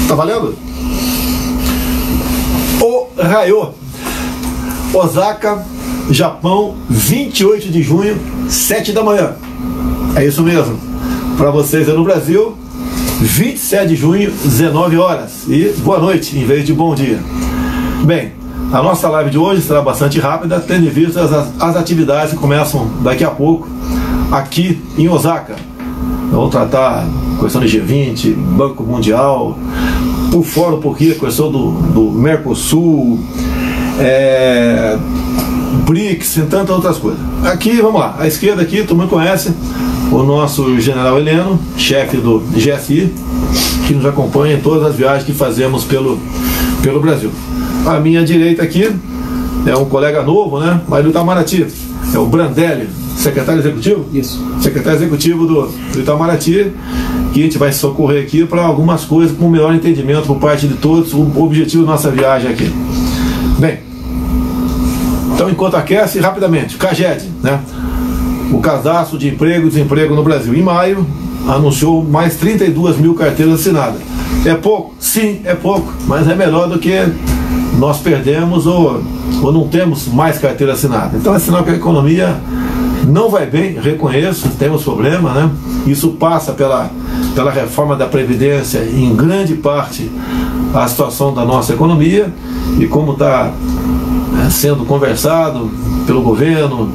Tá valendo? Ohayou. Osaka, Japão, 28 de junho, 7 da manhã. É isso mesmo. Para vocês é no Brasil, 27 de junho, 19 horas. E boa noite, em vez de bom dia. Bem, a nossa live de hoje será bastante rápida, tendo em vista as atividades que começam daqui a pouco aqui em Osaka. Vamos tratar questão de G20, Banco Mundial, por fora um pouquinho a questão do Mercosul, BRICS e tantas outras coisas. Aqui, vamos lá, à esquerda aqui, todo mundo conhece o nosso general Heleno, chefe do GSI, que nos acompanha em todas as viagens que fazemos pelo Brasil. À minha direita aqui é um colega novo, né? Mas do Itamaraty, é o Brandelli, secretário executivo? Isso. Secretário executivo do Itamaraty, que a gente vai socorrer aqui para algumas coisas com melhor entendimento por parte de todos, o objetivo da nossa viagem aqui. Bem, então enquanto aquece, rapidamente, CAGED, né? O cadastro de emprego e desemprego no Brasil, em maio, anunciou mais 32 mil carteiras assinadas. É pouco? Sim, é pouco, mas é melhor do que nós perdemos ou não temos mais carteira assinada. Então é sinal que a economia não vai bem, reconheço, temos problema, né? Isso passa pela reforma da Previdência, em grande parte a situação da nossa economia, e como está sendo conversado pelo governo,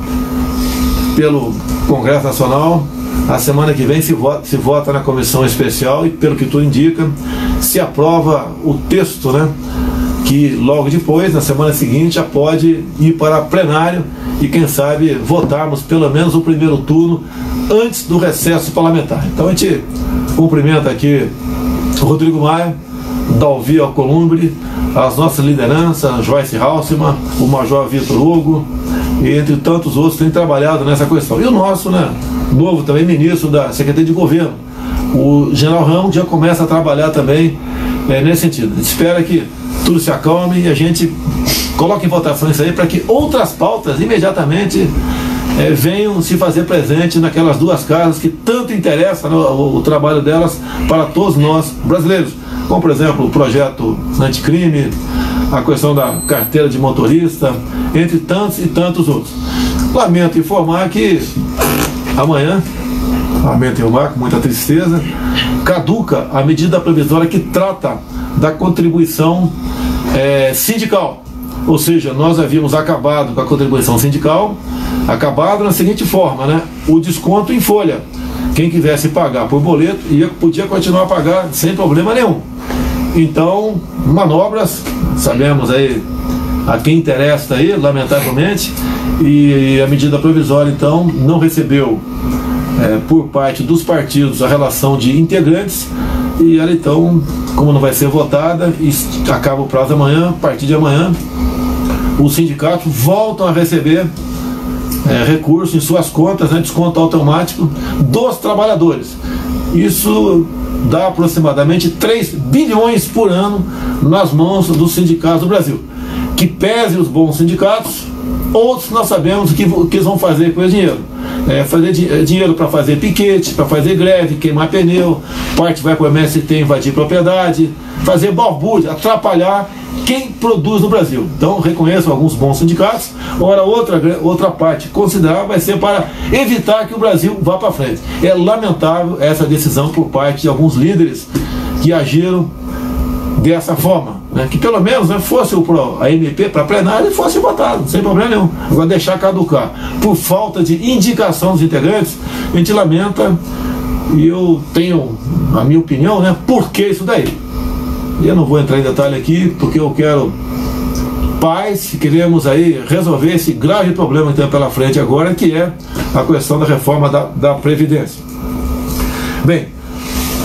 pelo Congresso Nacional, a semana que vem se vota na comissão especial e, pelo que tudo indica, se aprova o texto, né? Que logo depois, na semana seguinte, já pode ir para plenário e, quem sabe, votarmos pelo menos o primeiro turno antes do recesso parlamentar. Então a gente cumprimenta aqui o Rodrigo Maia, Dalvi Alcolumbre, as nossas lideranças, Joyce Halseman, o Major Vitor Hugo, e entre tantos outros que têm trabalhado nessa questão. E o nosso, né, novo também ministro da Secretaria de Governo, o General Ramos, já começa a trabalhar também nesse sentido. A gente espera que tudo se acalme e a gente coloque em votação isso aí para que outras pautas imediatamente venham se fazer presente naquelas duas casas que tanto interessa, né, o trabalho delas para todos nós brasileiros, como por exemplo o projeto anticrime, a questão da carteira de motorista, entre tantos e tantos outros. Lamento informar que amanhã, com muita tristeza, caduca a medida provisória que trata da contribuição sindical. Ou seja, nós havíamos acabado com a contribuição sindical, acabado na seguinte forma, né? O desconto em folha. Quem quisesse pagar por boleto podia continuar a pagar sem problema nenhum. Então, manobras, sabemos aí a quem interessa aí, lamentavelmente, e a medida provisória então não recebeu por parte dos partidos a relação de integrantes, e ela então, como não vai ser votada, acaba o prazo amanhã, a partir de amanhã, os sindicatos voltam a receber recursos em suas contas, né, desconto automático dos trabalhadores. Isso dá aproximadamente 3 bilhões por ano nas mãos dos sindicatos do Brasil. Que pese os bons sindicatos, outros nós sabemos o que eles vão fazer com esse dinheiro. Fazer dinheiro para fazer piquete, para fazer greve, queimar pneu, parte vai para o MST invadir propriedade, fazer balbúrdia, atrapalhar quem produz no Brasil. Então reconheço alguns bons sindicatos. Ora, outra parte considerável vai ser para evitar que o Brasil vá para frente. É lamentável essa decisão por parte de alguns líderes que agiram dessa forma, né? Que pelo menos, né, fosse a MP para plenário e fosse votado, sem problema nenhum. Agora deixar caducar por falta de indicação dos integrantes, a gente lamenta, e eu tenho a minha opinião, né, por que isso daí. E eu não vou entrar em detalhe aqui, porque eu quero paz, queremos aí resolver esse grave problema que tem pela frente agora, que é a questão da reforma da Previdência. Bem,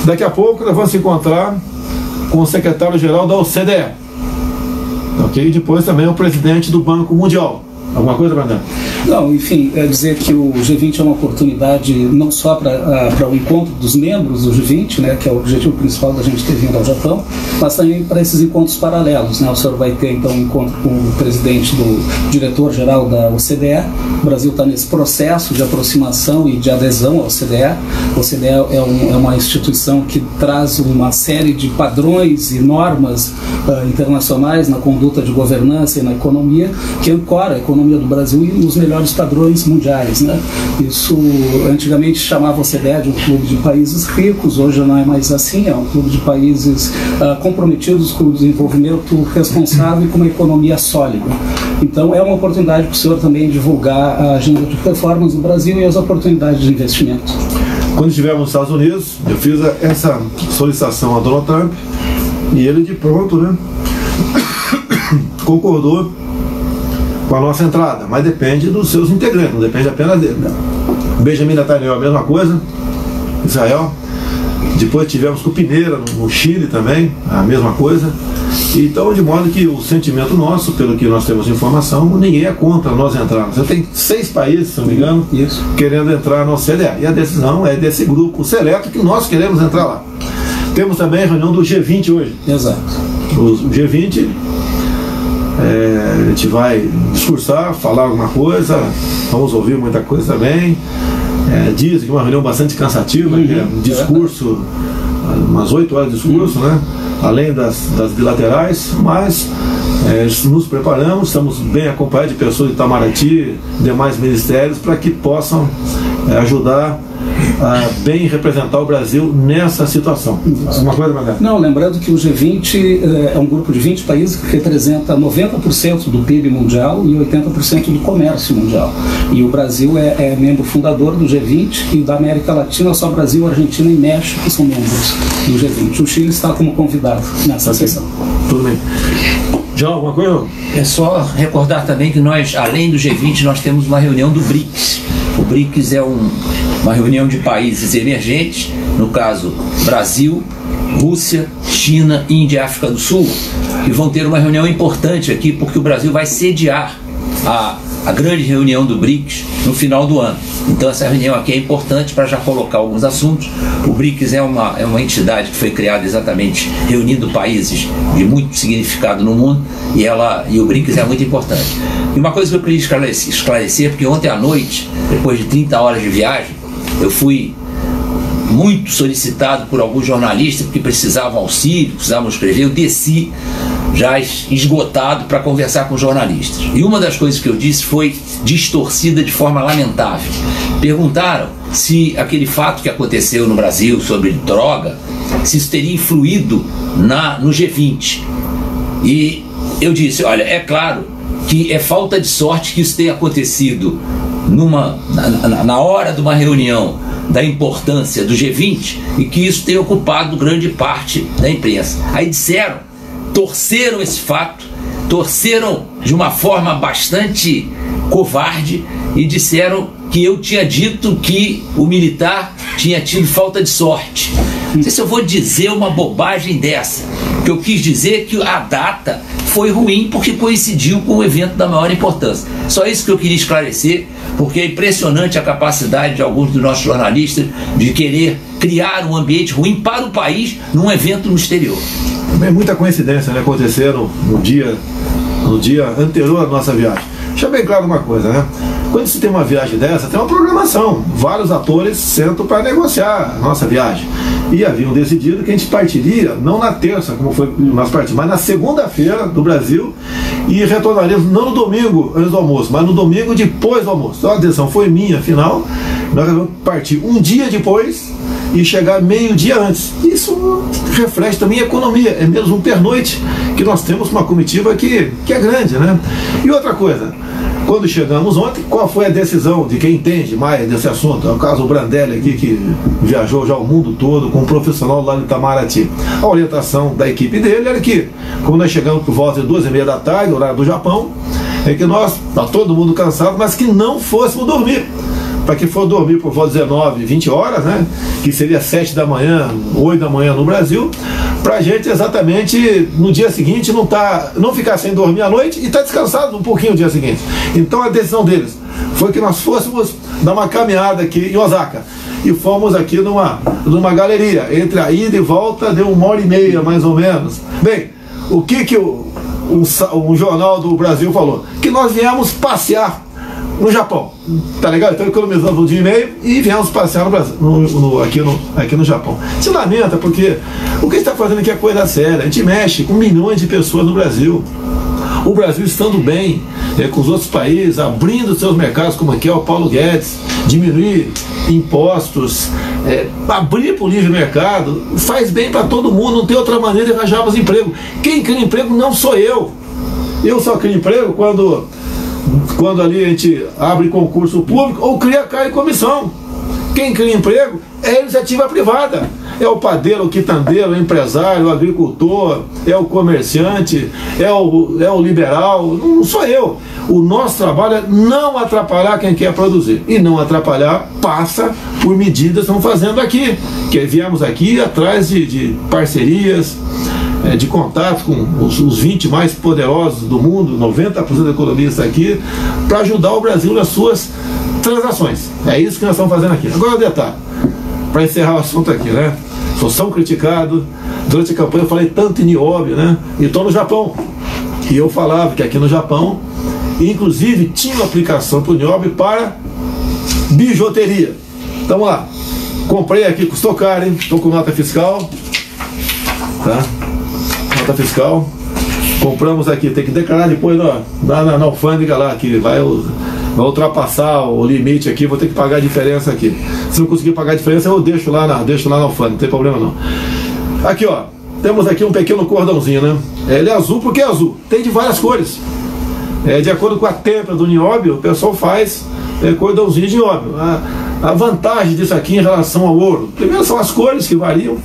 daqui a pouco nós vamos se encontrar com o secretário-geral da OCDE, ok? E depois também o presidente do Banco Mundial. Alguma coisa, Brandão? Não, enfim, é dizer que o G20 é uma oportunidade não só para o encontro dos membros do G20, né, que é o objetivo principal da gente ter vindo ao Japão, mas também para esses encontros paralelos, né? O senhor vai ter então um encontro com o presidente do diretor-geral da OCDE. O Brasil está nesse processo de aproximação e de adesão à OCDE. A OCDE é uma instituição que traz uma série de padrões e normas internacionais na conduta de governança e na economia, que ancora a economia do Brasil nos melhores padrões mundiais, né? Isso antigamente chamava a OCDE de um clube de países ricos, hoje não é mais assim, é um clube de países comprometidos com o desenvolvimento responsável e com uma economia sólida. Então é uma oportunidade para o senhor também divulgar a agenda de reformas no Brasil e as oportunidades de investimento. Quando estivemos nos Estados Unidos, eu fiz essa solicitação a Donald Trump e ele de pronto, né, concordou com a nossa entrada, mas depende dos seus integrantes, não depende apenas dele. Benjamin Netanyahu, a mesma coisa, Israel. Depois tivemos com o Pineira no Chile também, a mesma coisa. Então, de modo que o sentimento nosso, pelo que nós temos de informação, ninguém é contra nós entrarmos. Você tem 6 países, se não me engano, querendo entrar na OCDE. E a decisão é desse grupo seleto que nós queremos entrar lá. Temos também a reunião do G20 hoje. Exato. O G20, a gente vai discursar, falar alguma coisa, vamos ouvir muita coisa também. Dizem que é uma reunião bastante cansativa, que é um discurso, umas 8 horas de discurso, né? Além das bilaterais, mas nos preparamos, estamos bem acompanhados de pessoas de Itamaraty, demais ministérios, para que possam ajudar a bem representar o Brasil nessa situação. Uma coisa, Magalhães? Não, lembrando que o G20 é um grupo de 20 países que representa 90% do PIB mundial e 80% do comércio mundial. E o Brasil é membro fundador do G20 e da América Latina, só Brasil, Argentina e México são membros do G20. O Chile está como convidado nessa sessão. Tudo bem. Já alguma coisa? É só recordar também que nós, além do G20, nós temos uma reunião do BRICS. O BRICS é uma reunião de países emergentes, no caso Brasil, Rússia, China, Índia e África do Sul, que vão ter uma reunião importante aqui, porque o Brasil vai sediar a grande reunião do BRICS no final do ano. Então essa reunião aqui é importante para já colocar alguns assuntos. O BRICS é uma entidade que foi criada exatamente reunindo países de muito significado no mundo e o BRICS é muito importante. E uma coisa que eu queria esclarecer, porque ontem à noite, depois de 30 horas de viagem, eu fui muito solicitado por alguns jornalistas que precisavam auxílio, precisavam escrever, eu desci já esgotado para conversar com jornalistas. E uma das coisas que eu disse foi distorcida de forma lamentável. Perguntaram se aquele fato que aconteceu no Brasil sobre droga, se isso teria influído no G20. E eu disse, olha, é claro que é falta de sorte que isso tenha acontecido na hora de uma reunião da importância do G20 e que isso tenha ocupado grande parte da imprensa. Aí torceram esse fato, torceram de uma forma bastante covarde e disseram que eu tinha dito que o militar tinha tido falta de sorte. Não sei se eu vou dizer uma bobagem dessa. O que eu quis dizer é que a data foi ruim porque coincidiu com um evento da maior importância. Só isso que eu queria esclarecer, porque é impressionante a capacidade de alguns dos nossos jornalistas de querer criar um ambiente ruim para o país num evento no exterior. É muita coincidência, né? Aconteceram no dia anterior à nossa viagem. Deixa bem claro uma coisa, né? Quando se tem uma viagem dessa, tem uma programação. Vários atores sentam para negociar a nossa viagem. E haviam decidido que a gente partiria, não na terça, como foi nós partimos, mas na segunda-feira do Brasil e retornaríamos não no domingo antes do almoço, mas no domingo depois do almoço. Então a decisão foi minha, afinal, nós vamos partir um dia depois e chegar meio-dia antes. Isso reflete também a economia, é mesmo um pernoite que nós temos uma comitiva que é grande, né? E outra coisa, quando chegamos ontem, qual foi a decisão de quem entende mais desse assunto? É o caso do Brandelli aqui, que viajou já o mundo todo com um profissional lá no Itamaraty. A orientação da equipe dele era que, como nós chegamos por volta de 2h30 da tarde, horário do Japão, é que nós, tá todo mundo cansado, mas que não fôssemos dormir. Para que for dormir por volta de 19, 20 horas, né? Que seria 7 da manhã, 8 da manhã no Brasil, para a gente exatamente no dia seguinte não ficar sem dormir à noite e estar descansado um pouquinho no dia seguinte. Então a decisão deles foi que nós fôssemos dar uma caminhada aqui em Osaka. E fomos aqui numa galeria. Entre a ida e volta deu 1h30, mais ou menos. Bem, o que um jornal do Brasil falou? Que nós viemos passear no Japão. Tá legal? Então economizamos um dia e meio e viemos passear no Brasil, aqui no Japão. Se lamenta porque o que a gente está fazendo aqui é coisa séria. A gente mexe com milhões de pessoas no Brasil. O Brasil estando bem com os outros países, abrindo seus mercados, como aqui é o Paulo Guedes, diminuir impostos, abrir para o livre mercado, faz bem para todo mundo, não tem outra maneira de arranjarmos emprego. Quem cria emprego não sou eu. Eu só crio emprego quando ali a gente abre concurso público ou cria cargo e comissão. Quem cria emprego é a iniciativa privada. É o padeiro, o quitandeiro, o empresário, o agricultor, é o comerciante, é o liberal, não sou eu. O nosso trabalho é não atrapalhar quem quer produzir. E não atrapalhar passa por medidas que estamos fazendo aqui. Que viemos aqui atrás de parcerias, de contato com os 20 mais poderosos do mundo, 90% da economia está aqui, para ajudar o Brasil nas suas transações. É isso que nós estamos fazendo aqui. Agora o detalhe, para encerrar o assunto aqui, né? Sou tão criticado. Durante a campanha eu falei tanto em nióbio, né? E estou no Japão. E eu falava que aqui no Japão, inclusive, tinha uma aplicação para o nióbio para bijuteria. Então vamos lá. Comprei aqui, custou caro, hein? Estou com nota fiscal. Tá? Nota fiscal. Compramos aqui, tem que declarar depois na alfândega lá, que vai ultrapassar o limite aqui, vou ter que pagar a diferença aqui. Se não conseguir pagar a diferença, eu deixo lá na alfândega, não tem problema não. Aqui ó, temos aqui um pequeno cordãozinho, né? Ele é azul porque é azul, tem de várias cores. De acordo com a têmpera do nióbio, o pessoal faz cordãozinho de nióbio. A vantagem disso aqui em relação ao ouro, primeiro são as cores que variam,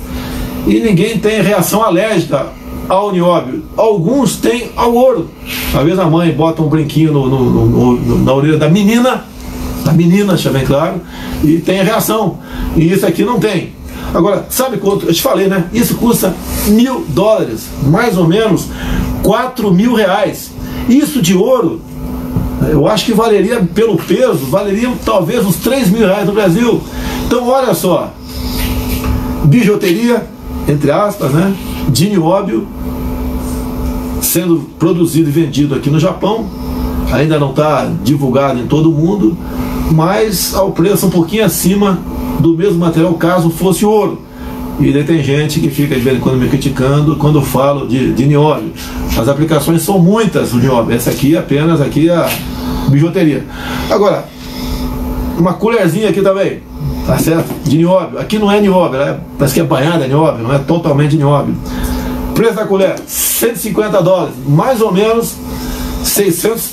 e ninguém tem reação alérgica ao nióbio. Alguns têm ao ouro. Às vezes a mãe bota um brinquinho na orelha da menina, deixa bem claro, e tem reação. E isso aqui não tem. Agora, sabe quanto? Eu te falei, né? Isso custa $1.000, mais ou menos R$4.000. Isso de ouro, eu acho que valeria, pelo peso, valeria talvez uns R$3.000 no Brasil. Então olha só, bijuteria, entre aspas, né, de nióbio, sendo produzido e vendido aqui no Japão. Ainda não está divulgado em todo o mundo, mas ao preço um pouquinho acima do mesmo material, caso fosse ouro. E daí tem gente que fica de vez em quando me criticando quando eu falo de nióbio. As aplicações são muitas do nióbio. Essa aqui apenas aqui é a bijuteria. Agora, uma colherzinha aqui também, tá certo? De nióbio. Aqui não é nióbio, parece que é banhada nióbio, não é totalmente nióbio. Preço da colher, $150, mais ou menos R$600.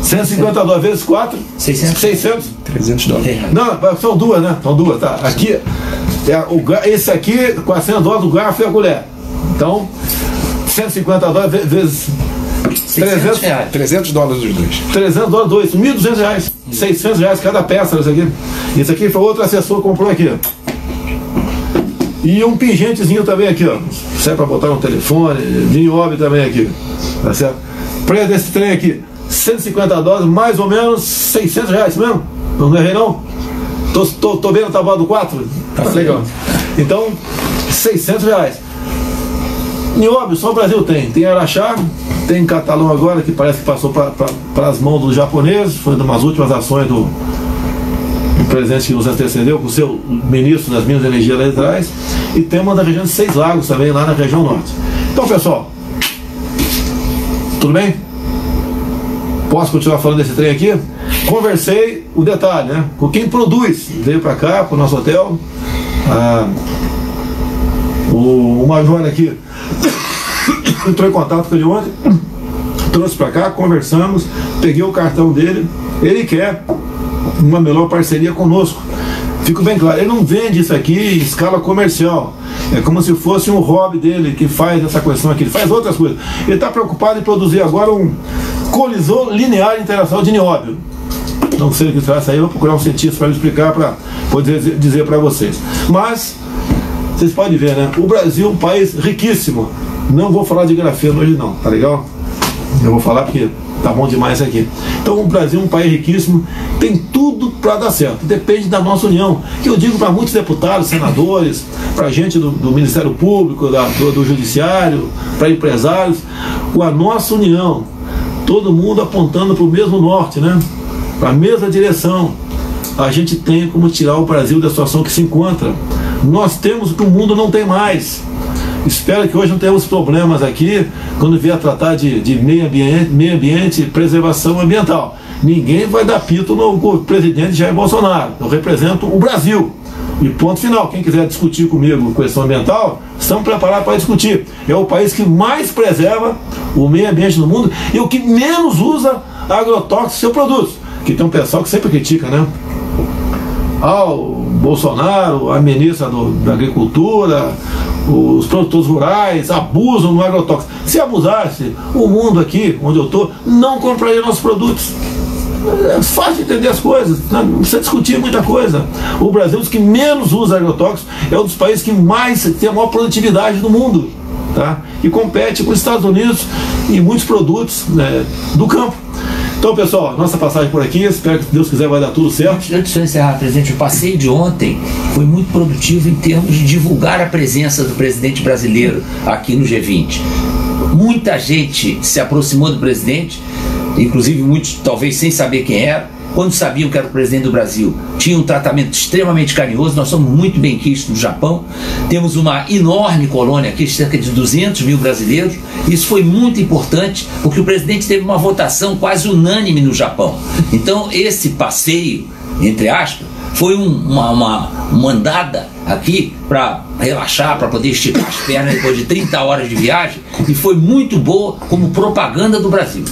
150 dólares vezes 4, 600. $300. Não, são duas, né? São duas, tá? Aqui, esse aqui, $400, o garfo e a colher. Então, $150 vezes $300 os dois. $300 dois, R$1.200, R$600 cada peça. Isso aqui foi outro assessor que comprou aqui, ó. E um pingentezinho também aqui, ó. Serve para botar no telefone, de nióbio também aqui. Tá certo? Preço desse trem aqui, $150, mais ou menos R$600 mesmo. Não errei não? Tô vendo a tabela do 4? Tá legal. Então, R$600. Nióbio, só o Brasil tem. Tem Araxá, tem Catalão agora, que parece que passou para as mãos dos japoneses. Foi de umas últimas ações do presidente que nos antecedeu, com o seu ministro das Minas de Energia lá atrás. E tem uma da região de Seis Lagos também, lá na região norte. Então, pessoal, tudo bem? Posso continuar falando desse trem aqui? Conversei, o detalhe, né? Com quem produz. Veio para cá, para o nosso hotel. O major aqui entrou em contato com ele ontem, trouxe para cá, conversamos, peguei o cartão dele. Ele quer uma melhor parceria conosco. Fico bem claro, ele não vende isso aqui em escala comercial. É como se fosse um hobby dele que faz essa questão aqui. Ele faz outras coisas. Ele está preocupado em produzir agora um colisor linear internacional de nióbio. Não sei o que será isso aí, eu vou procurar um cientista para me explicar, para poder dizer para vocês. Mas vocês podem ver, né? O Brasil é um país riquíssimo. Não vou falar de grafeno hoje não, tá legal? Eu vou falar porque Tá bom demais aqui. Então o Brasil é um país riquíssimo, tem tudo para dar certo. Depende da nossa união. Que eu digo para muitos deputados, senadores, para gente do Ministério Público, do Judiciário, para empresários, com a nossa união, todo mundo apontando para o mesmo norte, né? Para a mesma direção, a gente tem como tirar o Brasil da situação que se encontra. Nós temos o que o mundo não tem mais. Espero que hoje não tenhamos problemas aqui quando vier a tratar de meio ambiente e preservação ambiental. Ninguém vai dar pito no presidente Jair Bolsonaro. Eu represento o Brasil. E ponto final. Quem quiser discutir comigo questão ambiental, estamos preparados para discutir. É o país que mais preserva o meio ambiente no mundo e o que menos usa agrotóxicos em seus produtos. Que tem um pessoal que sempre critica, né? O Bolsonaro, a ministra da Agricultura, os produtores rurais abusam no agrotóxico. Se abusasse, o mundo aqui, onde eu estou, não compraria nossos produtos. É fácil entender as coisas, não precisa discutir muita coisa. O Brasil é um dos que menos usa agrotóxicos, é um dos países que mais tem a maior produtividade do mundo, tá? E compete com os Estados Unidos e muitos produtos, né, do campo. Então, pessoal, nossa passagem por aqui, espero que, se Deus quiser, vai dar tudo certo. Antes de encerrar, presidente, o passeio de ontem foi muito produtivo em termos de divulgar a presença do presidente brasileiro aqui no G20. Muita gente se aproximou do presidente, inclusive muitos talvez sem saber quem era. Quando sabiam que era o presidente do Brasil, tinha um tratamento extremamente carinhoso. Nós somos muito bem quistos no Japão, temos uma enorme colônia aqui, cerca de 200 mil brasileiros. Isso foi muito importante, porque o presidente teve uma votação quase unânime no Japão. Então esse passeio, entre aspas, foi uma andada aqui para relaxar, para poder esticar as pernas depois de 30 horas de viagem, e foi muito boa como propaganda do Brasil.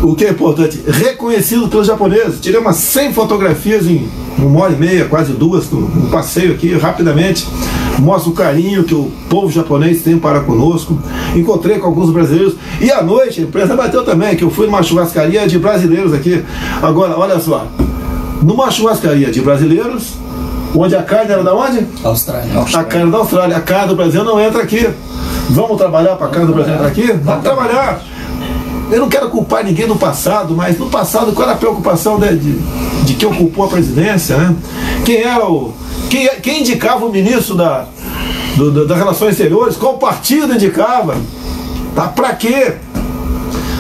O que é importante, reconhecido pelos japoneses. Tirei umas 100 fotografias em 1h30, quase 2, no passeio aqui, rapidamente. Mostra o carinho que o povo japonês tem para conosco. Encontrei com alguns brasileiros. E à noite, a imprensa bateu também, que eu fui numa churrascaria de brasileiros aqui. Agora, olha só, numa churrascaria de brasileiros, onde a carne era da onde? Austrália. A carne da Austrália. A carne do Brasil não entra aqui. Vamos trabalhar para a carne do Brasil entrar aqui? Vamos trabalhar. Eu não quero culpar ninguém do passado, mas no passado qual era a preocupação de quem ocupou a presidência, né? Quem indicava o ministro das Relações Exteriores? Qual partido indicava? Tá? Para quê?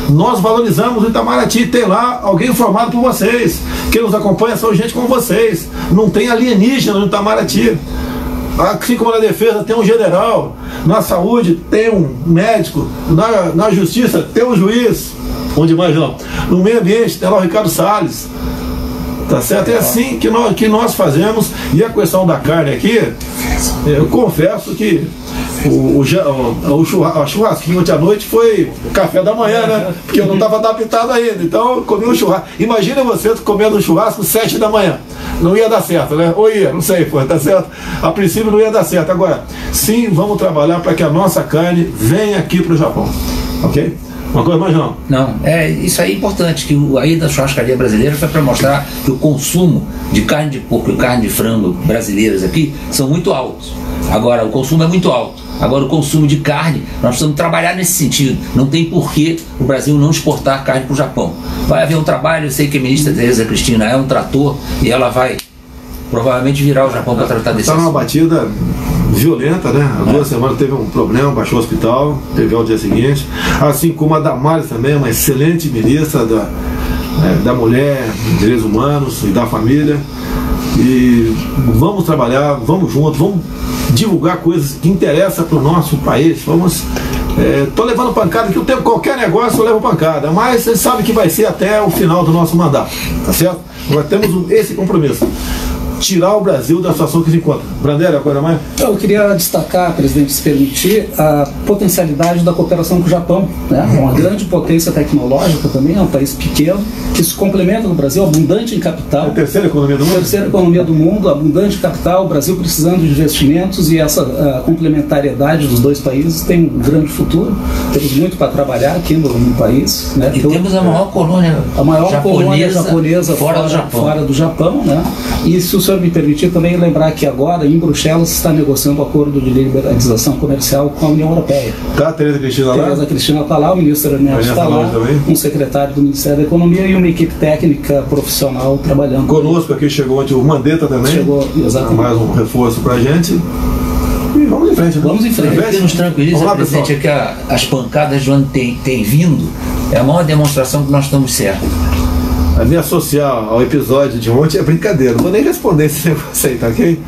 Nós valorizamos o Itamaraty, tem lá alguém formado por vocês. Quem nos acompanha são gente como vocês. Não tem alienígena no Itamaraty. Assim como na defesa tem um general, na saúde tem um médico, na justiça tem um juiz, onde mais não? No meio ambiente tem lá o Ricardo Salles, tá certo? É assim que nós fazemos. E a questão da carne aqui, eu confesso que o churrasquinho ontem à noite foi o café da manhã, né? Porque eu não estava adaptado ainda, então eu comi um churrasco. Imagina você comendo um churrasco 7 da manhã. Não ia dar certo, né? Ou ia, não sei, pô, tá certo? A princípio não ia dar certo. Agora, sim, vamos trabalhar para que a nossa carne venha aqui para o Japão, ok? Uma coisa mais não? Não, isso aí é importante, que a ida da churrascaria brasileira foi para mostrar que o consumo de carne de porco e carne de frango brasileiras aqui são muito altos. Agora, o consumo é muito alto. Agora, o consumo de carne, nós precisamos trabalhar nesse sentido. Não tem porquê o Brasil não exportar carne para o Japão. Vai haver um trabalho, eu sei que a ministra Tereza Cristina é um trator e ela vai provavelmente virar o Japão para tratar desse assunto. Está numa batida violenta, né? Há 2 semanas teve um problema, baixou o hospital, teve ao dia seguinte. Assim como a Damares também, uma excelente ministra da mulher, direitos humanos e da família. E vamos trabalhar, vamos juntos, vamos divulgar coisas que interessam para o nosso país. Estou levando pancada aqui, o tempo, qualquer negócio eu levo pancada, mas você sabe que vai ser até o final do nosso mandato, tá certo? Nós temos esse compromisso. Tirar o Brasil da situação que se encontra. Brandelli, agora mais? Eu queria destacar, presidente, se permitir, a potencialidade da cooperação com o Japão, né? Uma grande potência tecnológica também, é um país pequeno, que se complementa no Brasil, abundante em capital. A terceira economia do mundo? Terceira economia do mundo, abundante em capital, o Brasil precisando de investimentos, e essa complementariedade dos dois países tem um grande futuro. Temos muito para trabalhar aqui no país, né? E temos a maior colônia japonesa fora do Japão, né? E se o senhor senhor me permitir também lembrar que agora em Bruxelas está negociando um acordo de liberalização comercial com a União Europeia. Tá, Tereza Cristina lá? Tereza Cristina está lá, o ministro Ernesto está lá, um secretário do Ministério da Economia e uma equipe técnica profissional trabalhando. Conosco aqui chegou ontem o Mandetta também. Chegou, exatamente. Mais um reforço para a gente. E vamos em frente. Vamos em frente. O que nos tranquiliza, presidente, é que as pancadas de onde tem vindo é a maior demonstração que nós estamos certos. A me associar ao episódio de ontem é brincadeira. Não vou nem responder esse negócio aí, tá ok?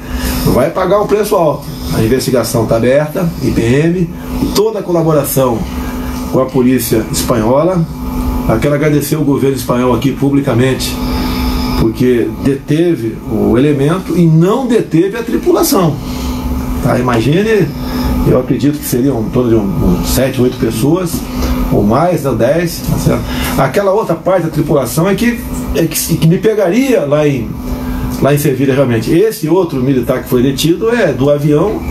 Vai pagar um preço alto. A investigação está aberta, IPM, toda a colaboração com a polícia espanhola. Eu quero agradecer o governo espanhol aqui publicamente, porque deteve o elemento e não deteve a tripulação. Tá? Imagine, eu acredito que seriam em torno de 7, 8 pessoas, ou mais, 10. Tá certo? Aquela outra parte da tripulação é que me pegaria lá em Sevilha realmente. Esse outro militar que foi detido é do avião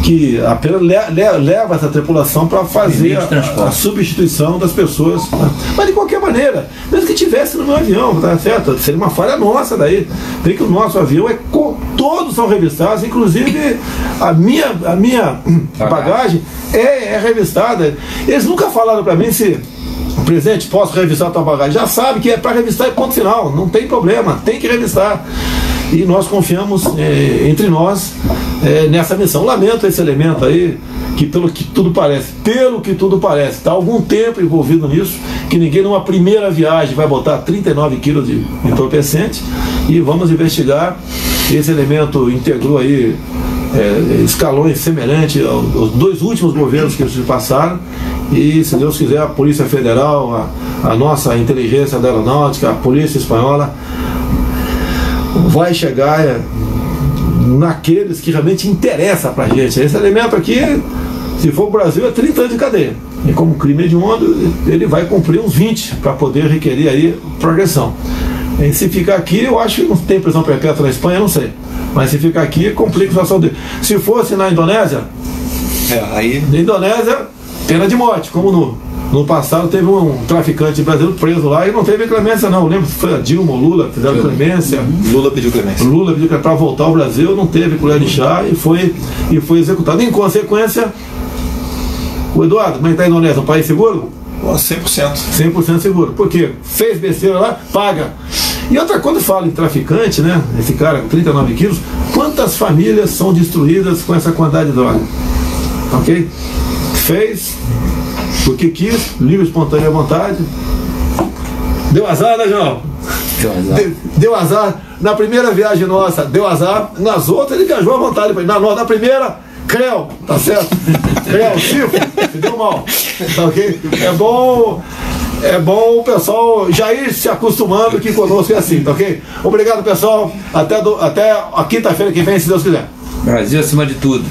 que apenas leva essa tripulação para fazer a substituição das pessoas. Né? Mas de qualquer maneira, mesmo que tivesse no meu avião, tá certo? Seria uma falha nossa daí. Tem que o nosso avião todos são revistados, inclusive a minha bagagem é revistada. Eles nunca falaram para mim se presidente, posso revistar a tua bagagem? Já sabe que é para revistar e ponto final, não tem problema, tem que revistar. E nós confiamos entre nós nessa missão. Lamento esse elemento aí, que pelo que tudo parece, está há algum tempo envolvido nisso, que ninguém numa primeira viagem vai botar 39 quilos de entorpecente, e vamos investigar. Esse elemento integrou aí escalões semelhantes aos 2 últimos governos que se passaram, e se Deus quiser a Polícia Federal, a nossa inteligência da aeronáutica, a Polícia Espanhola vai chegar naqueles que realmente interessa pra gente. Esse elemento aqui, se for o Brasil, é 30 anos de cadeia, e como crime hediondo ele vai cumprir uns 20 para poder requerer aí progressão. E se ficar aqui, eu acho que não tem prisão perpétua na Espanha, não sei. Mas se ficar aqui, complica a situação dele. Se fosse na Indonésia, na Indonésia, pena de morte, como no passado teve um traficante brasileiro preso lá e não teve clemência não. Eu lembro que foi a Dilma ou Lula, fizeram clemência. Lula pediu clemência. Lula pediu clemência para voltar ao Brasil, não teve colher de chá e foi executado. Em consequência, o Eduardo, como é que está a Indonésia? Um país seguro? 100%. 100% seguro. Por quê? Fez besteira lá, paga. E outra coisa, fala em traficante, né? Esse cara com 39 quilos, quantas famílias são destruídas com essa quantidade de droga? Ok? Fez porque quis, livre, espontânea vontade. Deu azar, né, João? Deu azar. Na primeira viagem nossa, deu azar. Nas outras, ele viajou à vontade. Na primeira, creu, tá certo? Creu, chifre, deu mal. Tá ok? É bom o pessoal já ir se acostumando que conosco é assim, tá ok? Obrigado, pessoal. Até a quinta-feira que vem, se Deus quiser. Brasil acima de tudo.